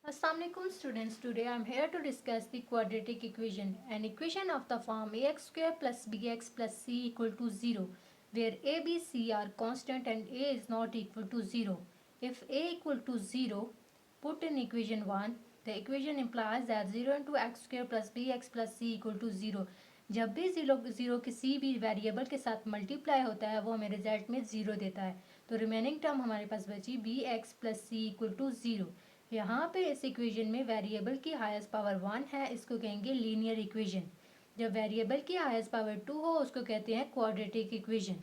Assalamualaikum students, today I am here to discuss the quadratic equation. An equation of the form ax square plus bx plus c equal to 0, where a, b, c are constant and a is not equal to 0. If a equal to 0, put in equation 1, the equation implies that 0 into x square plus bx plus c equal to 0. जब भी zero किसी भी variable के साथ multiply होता है वो हमें रिजल्ट में 0 देता है. तो रिमेनिंग टर्म हमारे पास बची b x plus C equal to 0. यहाँ पे इस इक्वेशन में वेरिएबल की हाईएस्ट पावर 1 है, इसको कहेंगे लीनियर इक्वेशन. जब वेरिएबल की हाईएस्ट पावर 2 हो उसको कहते हैं क्वाड्रेटिक इक्वेशन.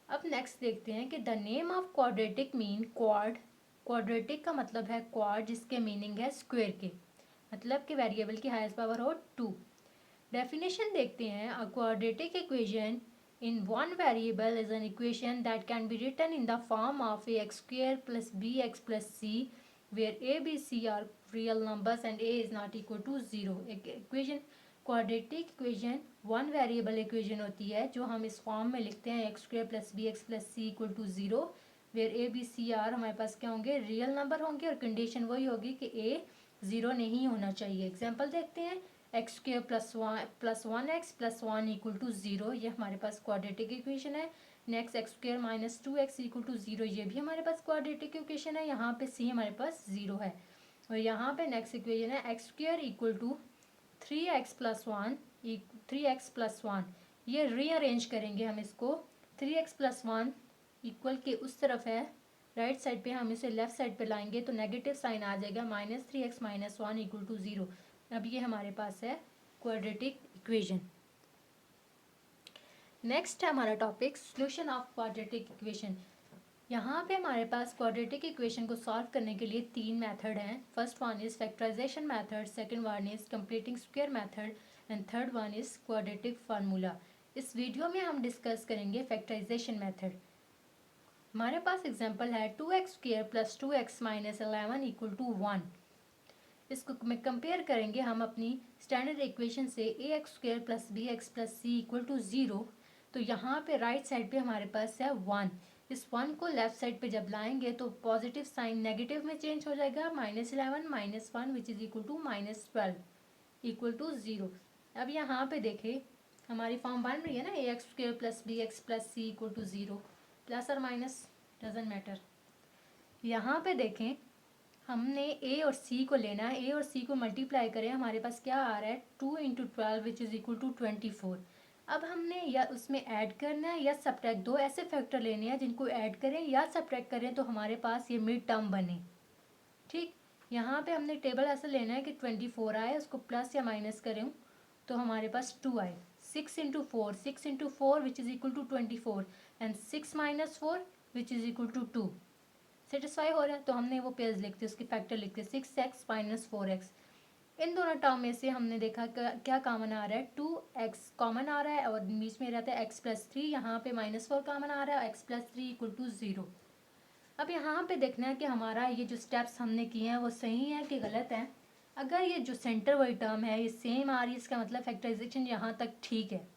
अब नेक्स्ट देखते हैं कि the name of quadratic mean quad. Quadratic का मतलब है क्वाड, जिसके मीनिंग है स्क्वायर के, मतलब कि वेरिएबल की हाईएस्ट पावर हो 2. डेफिनेशन देखते हैं. A quadratic equation in one variable is an equation that can be written in the form of ax square plus bx plus c, where a, b, c are real numbers and a is not equal to 0. एक equation quadratic equation one variable equation होती है जो हम इस form में लिखते हैं x square plus bx plus c equal to 0, where a, b, c are हमारे पास क्या होंगे, रियल नंबर होंगे और कंडीशन वही होगी कि a 0 नहीं होना चाहिए. एग्जाम्पल देखते हैं. X square plus one x plus one equal to 0, ये हमारे पास क्वाड्रेटिक इक्वेशन है. Next x square minus 2x equal to 0, ये भी हमारे पास क्वाड्रेटिक इक्वेशन है. यहाँ पे c हमारे पास 0 है. और यहाँ पे नेक्स्ट इक्वेशन है x square equal to 3x plus one, 3x+1. ये रीअरेंज करेंगे हम इसको. 3x+1 इक्वल के उस तरफ है, राइट साइड पे हम इसे लेफ्ट साइड पे लाएंगे तो नेगेटिव साइन आ जाएगा. -3x-1 equal to 0. अब ये हमारे पास है क्वाड्रेटिक इक्वेशन. नेक्स्ट है हमारा topic solution of quadratic equation. यहाँ पे हमारे पास क्वाड्रेटिक इक्वेशन को सॉल्व करने के लिए 3 मेथड हैं. First one is factorisation method, second one is completing square method and third one is quadratic formula. इस वीडियो में हम डिस्कस करेंगे फैक्टराइजेशन मेथड. हमारे पास एग्जांपल है 2x square plus 2x minus 11 equal to 1. इसको में कंपेयर करेंगे हम अपनी स्टैंडर्ड इक्वेशन से A X square plus B x plus C equal to 0. तो यहाँ पे राइट साइड पे हमारे पास है 1. इस 1 को लेफ्ट साइड पे जब लाएंगे तो पॉजिटिव साइन नेगेटिव में चेंज हो जाएगा. -11 -1 which is equal to -12 equal to 0. अब यहाँ पे देखें हमारी फॉर्म बन रही है ना, A X square plus B x plus C equal to 0, plus और माइनस डजेंट मैटर. यहाँ पे देखें हमने ए और सी को लेना है. ए और सी को मल्टीप्लाई करें, हमारे पास क्या आ रहा है 2 into 12 which is equal to 24. अब हमने या उसमें ऐड करना है या सब्ट्रैक्ट, दो ऐसे फैक्टर लेने हैं जिनको ऐड करें या सब्ट्रैक्ट करें तो हमारे पास ये मिड टर्म बने. ठीक, यहाँ पे हमने टेबल ऐसा लेना है कि 24 आए, उसको प्लस या माइनस करें तो हमारे पास 2 आए. 6 into four which is equal to 24 and 6 minus 4 which is equal to 2. Satisfy हो रहा है तो हमने वो पेयर्स लिखते, उसकी फैक्टर लिखते 6x माइनस 4x. इन दोनों टर्म में से हमने देखा क्या कॉमन आ रहा है, 2x कॉमन आ रहा है और बीच में रहता है x+3. यहाँ पे -4 कॉमन आ रहा है, x+3 इक्वल टू 0. अब यहाँ पे देखना है कि हमारा ये जो स्टेप्स हमने किए हैं वो सही है कि गलत है. अगर ये जो सेंटर वाली टर्म है ये सेम आ रही है, इसका मतलब फैक्टराइजेशन यहाँ तक ठीक है.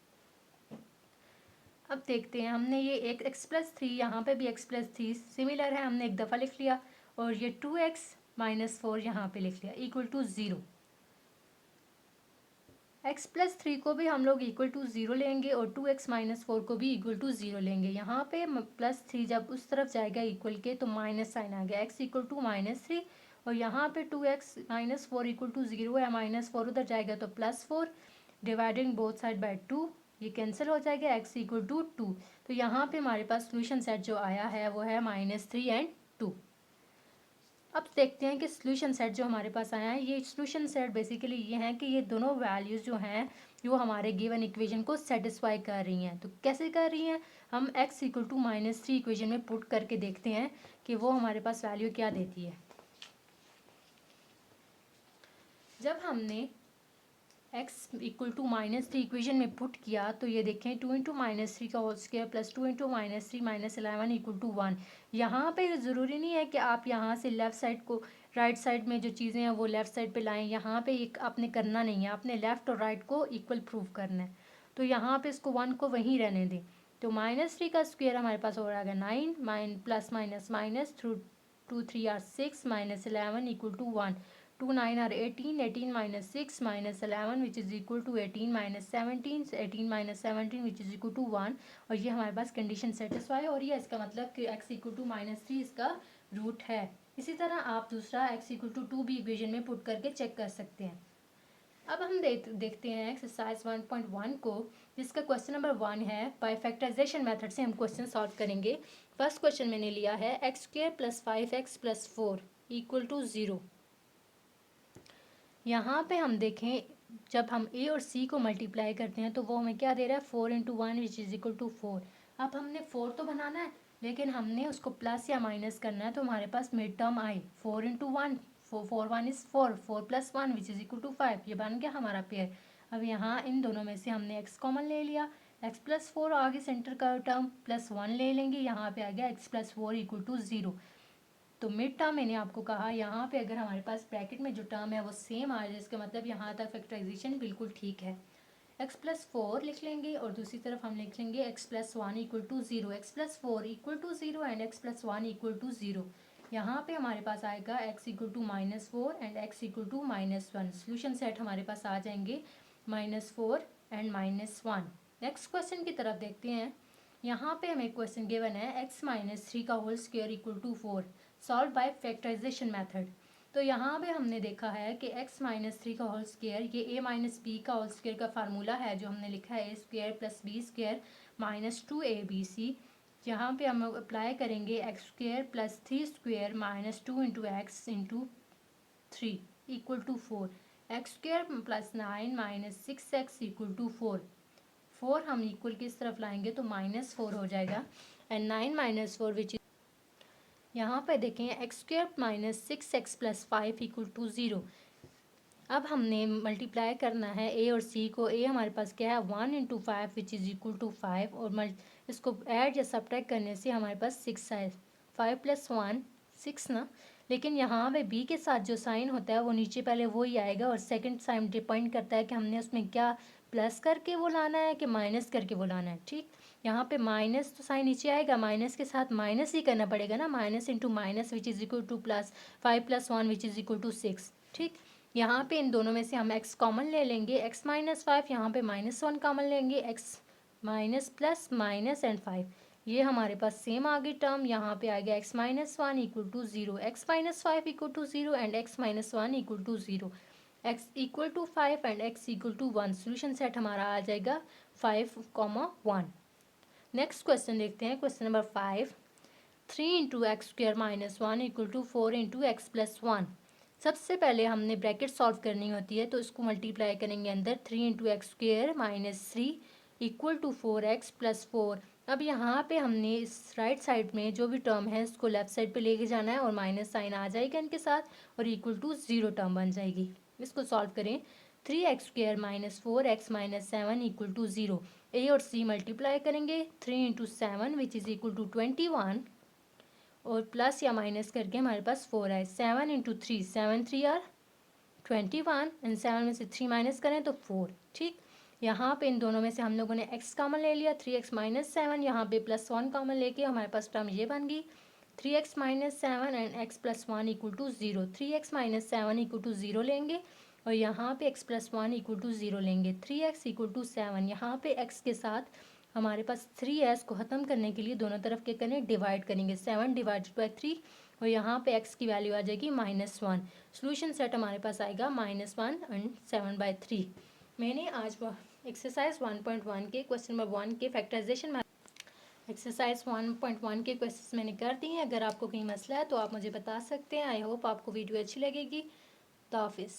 अब देखते हैं, हमने ये एक x+3, यहाँ पे भी x+3 सिमिलर है, हमने एक दफ़ा लिख लिया. और ये 2x माइनस 4 यहाँ पे लिख लिया इक्वल टू 0. x+3 को भी हम लोग इक्वल टू 0 लेंगे और 2x माइनस 4 को भी इक्वल टू 0 लेंगे. यहाँ पे +3 जब उस तरफ जाएगा इक्वल के तो माइनस साइन आ गया, x इक्वल टू -3. और यहाँ पे 2x माइनस 4 इक्वल टू 0 है, -4 उधर जाएगा तो +4. डिवाइडिंग बोथ साइड बाय 2, ये कैंसिल हो जाएगा, x इक्वल टू 2. तो यहाँ पे हमारे पास सोल्यूशन सेट जो आया है वो है -3 एंड 2. अब देखते हैं कि सोल्यूशन सेट जो हमारे पास आया है, ये सोल्यूशन सेट बेसिकली ये है कि ये दोनों वैल्यूज़ जो हैं वो हमारे गिवन इक्वेशन को सेटिस्फाई कर रही हैं. तो कैसे कर रही हैं, हम x इक्वल टू -3 इक्वेशन में पुट करके देखते हैं कि वो हमारे पास वैल्यू क्या देती है. जब हमने x इक्वल टू -3 इक्वेशन में पुट किया तो ये देखें 2 इंटू -3 का whole square plus 2 into -3 minus 11 equal to 1. यहाँ पे ज़रूरी नहीं है कि आप यहाँ से लेफ़्ट साइड को, राइट साइड में जो चीज़ें हैं वो लेफ़्ट साइड पे लाएं. यहाँ पे एक आपने करना नहीं है, आपने लेफ़्ट और राइट को इक्वल प्रूव करना है. तो यहाँ पे इसको 1 को वहीं रहने दें. तो -3 का स्क्वायर हमारे पास हो रहा है 9 plus minus minus through 2 3 are 6 minus 11 equal to 1. 2 9 are 18. 18 minus 6 minus 11 which is equal to 18 minus 17. 18 minus 17 which is equal to 1. और ये हमारे पास कंडीशन सेटिस्फाई हो रही है. इसका मतलब कि x इक्वल टू -3 इसका रूट है. इसी तरह आप दूसरा x इक्वल टू 2 भी इक्वेशन में पुट करके चेक कर सकते हैं. अब हम देखते हैं एक्सरसाइज 1.1 को, जिसका क्वेश्चन नंबर 1 है. बाय फैक्टराइजेशन मेथड से हम क्वेश्चन सॉल्व करेंगे. फर्स्ट क्वेश्चन मैंने लिया है x² + 5x + 4 इक्वल टू 0. यहाँ पे हम देखें, जब हम a और c को मल्टीप्लाई करते हैं तो वो हमें क्या दे रहा है, 4 × 1 विच इज़ इक्वल टू 4. अब हमने 4 तो बनाना है, लेकिन हमने उसको प्लस या माइनस करना है. तो हमारे पास मिड टर्म आई 4 × 1, 4 1 is 4, 4 + 1 which is equal to 5. ये बन गया हमारा पेयर. अब यहाँ इन दोनों में से हमने x कॉमन ले लिया. x + 4 आगे सेंटर का टर्म +1 ले लेंगे. यहाँ पे आ गया x + 4 इक्वल टू 0. तो मिड टर्म मैंने आपको कहा यहाँ पे अगर हमारे पास ब्रैकेट में जो टर्म है वो सेम आ जाए, इसका मतलब यहाँ तक फैक्टराइजेशन बिल्कुल ठीक है. x + 4 लिख लेंगे और दूसरी तरफ हम लिख लेंगे x + 1 equal to 0. x + 4 equal to 0 and x + 1 equal to 0. यहाँ पे हमारे पास आएगा x equal to -4 and x equal to -1. Solution set हमारे पास आ जाएंगे -4 एंड -1. नेक्स्ट क्वेश्चन की तरफ देखते हैं. यहाँ पे हमें क्वेश्चन गिवन है x - 3 का whole square equal to 4. Solve by factorisation method. तो यहाँ पे हमने देखा है कि x - 3 का होल स्क्वायर, ये a - b का होल स्क्वायर का फार्मूला है जो हमने लिखा है a² + b² - 2abc. यहाँ पे हम अप्लाई करेंगे x² + 3² - 2 × x × 3 equal to 4. x² + 9 - 6x equal to 4. 4 हम इक्वल किस तरफ लाएंगे तो -4 हो जाएगा. एंड 9 - 4 विच, यहाँ पर देखें x² - 6x + 5 इक्वल टू 0. अब हमने मल्टीप्लाई करना है a और c को. a हमारे पास क्या है 1 × 5 विच इज़ इक्वल टू 5 और इसको ऐड या सब्ट्रैक्ट करने से हमारे पास 6 आए. 5 + 1 6 ना. लेकिन यहाँ पे b के साथ जो साइन होता है वो नीचे पहले वो ही आएगा और सेकंड साइन डिपेंड करता है कि हमने उसमें क्या प्लस करके वो लाना है कि माइनस करके वो लाना है. ठीक, यहाँ पे माइनस तो साइन नीचे आएगा, माइनस के साथ माइनस ही करना पड़ेगा ना. Minus into minus which is equal to plus. 5 + 1 which is equal to 6. ठीक, यहाँ पे इन दोनों में से हम x कॉमन ले लेंगे. x - 5 यहाँ पे -1 कॉमन लेंगे. x minus plus minus and 5 ये हमारे पास सेम आ गई टर्म. यहाँ पे आ गया x - 1 equal to 0, x - 5 equal to 0 and x - 1 equal to 0. x equal to 5 and x equal to 1. Solution set हमारा आ जाएगा 5, 1. नेक्स्ट क्वेश्चन देखते हैं. Question number 5. 3 × x² - 1 equal to 4 × x + 1. सबसे पहले हमने ब्रैकेट सॉल्व करनी होती है तो इसको मल्टीप्लाई करेंगे अंदर. 3 × x² - 3 इक्वल टू 4x + 4. अब यहाँ पे हमने इस राइट साइड में जो भी टर्म है इसको लेफ्ट साइड पे लेके जाना है और माइनस साइन आ जाएगा इनके साथ और इक्वल टू 0 टर्म बन जाएगी. इसको सॉल्व करें. 3x² - 4x - 7 equal to 0. a और c मल्टीप्लाई करेंगे. 3 × 7 विच इज़ इक्वल टू 21 और प्लस या माइनस करके हमारे पास 4 आए. 7 × 3, 7 3 आर 21 एंड 7 में से 3 माइनस करें तो 4. ठीक, यहाँ पे इन दोनों में से हम लोगों ने x कॉमन ले लिया. 3x - 7 यहाँ पे +1 कॉमन लेके हमारे पास टर्म ये बन गई 3x - 7 and x + 1 equal to 0. 3x - 7 equal to 0 लेंगे और यहाँ पे x + 1 इक्वल टू 0 लेंगे. 3x इक्वल टू 7, यहाँ पे x के साथ हमारे पास 3s को ख़त्म करने के लिए दोनों तरफ क्या करें डिवाइड करेंगे. 7 डिवाइडेड बाई 3 और यहाँ पे x की वैल्यू आ जाएगी -1. सोल्यूशन सेट हमारे पास आएगा -1 एंड 7/3. मैंने आज एक्सरसाइज 1.1 के क्वेश्चन नंबर 1 के फैक्टराइजेशन एक्सरसाइज 1.1 के क्वेश्चन मैंने कर दिए हैं. अगर आपको कहीं मसला है तो आप मुझे बता सकते हैं. आई होप आपको वीडियो अच्छी लगेगी. तो हाफिज़.